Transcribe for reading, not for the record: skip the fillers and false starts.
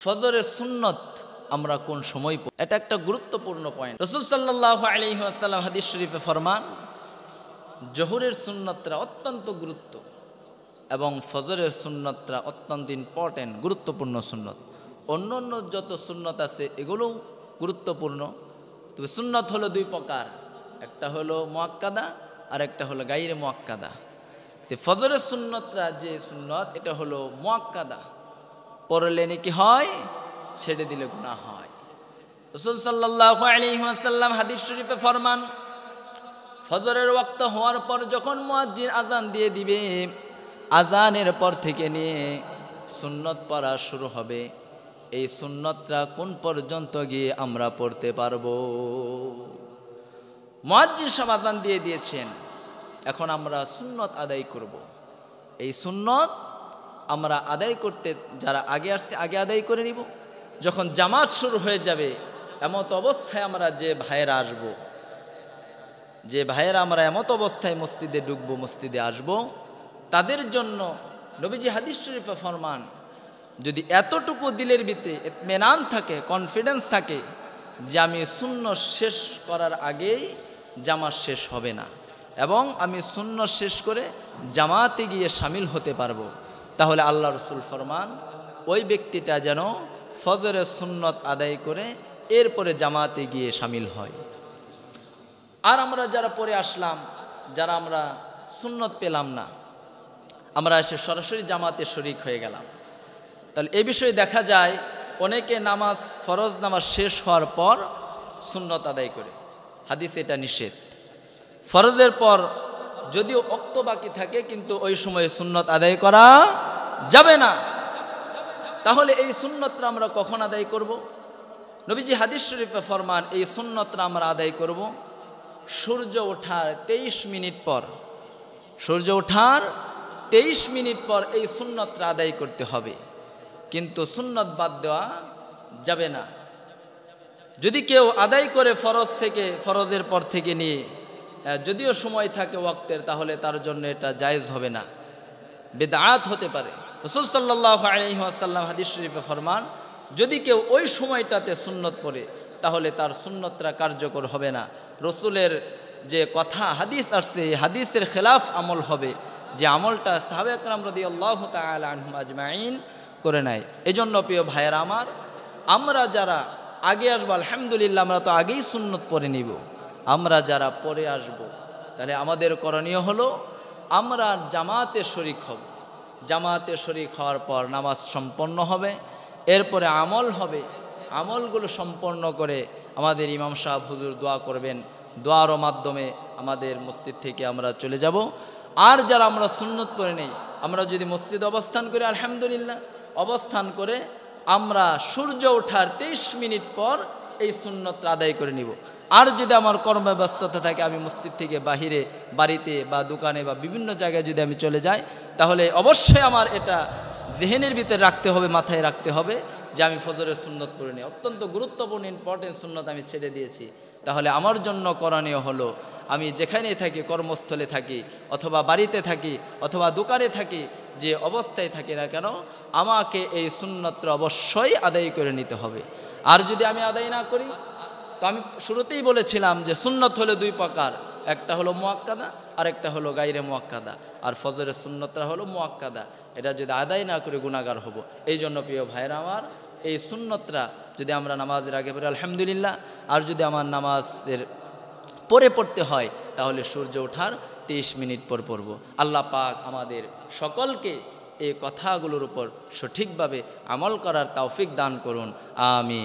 ফজরের সুন্নত আমরা কোন সময় পড়ি, এটা একটা গুরুত্বপূর্ণ পয়েন্ট। রাসূল সাল্লাল্লাহু আলাইহি ওয়াসাল্লাম হাদিস শরীফে ফরমান, জোহরের সুন্নতরা অত্যন্ত গুরুত্ব এবং ফজরের সুন্নতরা অত্যন্ত ইম্পর্টেন্ট, গুরুত্বপূর্ণ সুন্নত। অন্য অন্য যত সুন্নত আছে এগুলোও গুরুত্বপূর্ণ, তবে সুন্নত হলো দুই প্রকার, একটা হলো মুআক্কাদা আর একটা হলো গায়রে মুআক্কাদা। তো ফজরের সুন্নতরা যে সুন্নত, এটা হলো মুআক্কাদা, পড়লে নাকি হয়, ছেড়ে দিলে গুনাহ হয়। রাসূল সাল্লাল্লাহু আলাইহি ওয়াসাল্লাম হাদিস শরীফে ফরমান, ফজরের ওয়াক্ত হওয়ার পর যখন মুয়াজ্জিন আজান দিয়ে দিবে, আজানের পর থেকে নিয়ে সুন্নত পড়া শুরু হবে। এই সুন্নতটা কোন পর্যন্ত গিয়ে আমরা পড়তে পারবো? মুয়াজ্জিন সাহেব আজান দিয়ে দিয়েছেন, এখন আমরা সুন্নত আদায় করব। এই সুন্নত আমরা আদায় করতে যারা আগে আসছে আগে আদায় করে নিব। যখন জামাত শুরু হয়ে যাবে, এমত অবস্থায় আমরা যে ভাইয়েরা আসবো, যে ভাইয়েরা আমরা এমত অবস্থায় মসজিদে ঢুকবো, মসজিদে আসবো, তাদের জন্য নবীজি হাদিস শরীফে ফরমান, যদি এতটুকু দিলের ভিতরে ইতমিনান থাকে, কনফিডেন্স থাকে যে আমি সুন্নত শেষ করার আগেই জামাত শেষ হবে না এবং আমি সুন্নত শেষ করে জামাতে গিয়ে শামিল হতে পারবো, তাহলে আল্লাহ রসুল ফরমান ওই ব্যক্তিটা যেন ফজরের সুন্নত আদায় করে এরপরে জামাতে গিয়ে শামিল হয়। আর আমরা যারা পরে আসলাম, যারা আমরা সুন্নত পেলাম না, আমরা এসে সরাসরি জামাতে শরিক হয়ে গেলাম, তাহলে এই বিষয়ে দেখা যায় অনেকে নামাজ, ফরজ নামাজ শেষ হওয়ার পর সুন্নত আদায় করে। হাদিসে এটা নিষেধ। ফরজের পর যদিও ওয়াক্ত বাকি থাকে, কিন্তু ওই সময়ে সুন্নত আদায় করা যাবে না। তাহলে এই সুন্নতটা আমরা কখন আদায় করব? নবীজি হাদিস শরীফে ফরমান, এই সুন্নতটা আমরা আদায় করব সূর্য ওঠার 23 মিনিট পর। সূর্য ওঠার 23 মিনিট পর এই সুন্নতটা আদায় করতে হবে, কিন্তু সুন্নত বাদ দেওয়া যাবে না। যদি কেউ আদায় করে ফরজ থেকে, ফরজের পর থেকে নিয়ে, যদিও সময় থাকে ওয়াক্তের, তাহলে তার জন্য এটা জায়েজ হবে না, বিদআত হতে পারে। রাসূল সাল্লাল্লাহু আলাইহি ওয়াসাল্লাম হাদিস শরীফে ফরমান, যদি কেউ ওই সময়টাতে সুন্নত পড়ে, তাহলে তার সুন্নতটা কার্যকর হবে না। রসুলের যে কথা হাদিস আসছে, হাদিসের খেলাফ আমল হবে, যে আমলটা সাহাবা একরাম রাদিয়াল্লাহু তাআলা আনহুম আজমাইন করে নেয়। এজন্য প্রিয় ভাইয়েরা আমার, আমরা যারা আগে আসবো, আলহামদুলিল্লাহ আমরা তো আগেই সুন্নত পড়ে নিব। আমরা যারা পরে আসব, তাহলে আমাদের করণীয় হলো আমরা জামাতে শরিক হব। জামাতে শরিক হওয়ার পর নামাজ সম্পন্ন হবে, এরপরে আমল হবে। আমলগুলো সম্পন্ন করে আমাদের ইমাম সাহেব হুজুর দোয়া করবেন, দোয়ার মাধ্যমে আমাদের মসজিদ থেকে আমরা চলে যাব। আর যারা আমরা সুন্নত পড়ে নেই, আমরা যদি মসজিদে অবস্থান করি, আলহামদুলিল্লাহ অবস্থান করে আমরা সূর্য ওঠার 23 মিনিট পর এই সুন্নতটা আদায় করে নিব। আর যদি আমার কর্মব্যস্ততা থাকে, আমি মসজিদ থেকে বাহিরে, বাড়িতে বা দোকানে বা বিভিন্ন জায়গায় যদি আমি চলে যাই, তাহলে অবশ্যই আমার এটা জেহেনের ভিতরে রাখতে হবে, মাথায় রাখতে হবে যে আমি ফজরের সুন্নত পড়ে নিই, অত্যন্ত গুরুত্বপূর্ণ ইম্পর্টেন্ট সুন্নত আমি ছেড়ে দিয়েছি। তাহলে আমার জন্য করণীয় হলো, আমি যেখানেই থাকি, কর্মস্থলে থাকি অথবা বাড়িতে থাকি অথবা দোকানে থাকি, যে অবস্থায় থাকি না কেন, আমাকে এই সুন্নতটা অবশ্যই আদায় করে নিতে হবে। আর যদি আমি আদায় না করি, তো আমি শুরুতেই বলেছিলাম যে সুন্নত হলো দুই প্রকার, একটা হলো মুআক্কাদা আর একটা হলো গায়রে মুআক্কাদা। আর ফজরের সুন্নতটা হলো মুআক্কাদা, এটা যদি আদায় না করে গুনাহগার হব। এই জন্য প্রিয় ভাইরা আমার, এই সুন্নতটা যদি আমরা নামাজের আগে পড়ি আলহামদুলিল্লাহ, আর যদি আমার নামাজের পরে পড়তে হয়, তাহলে সূর্য ওঠার 23 মিনিট পর পড়ব। আল্লাহ পাক আমাদের সকলকে এই কথাগুলোর উপর সঠিকভাবে আমল করার তৌফিক দান করুন, আমিন।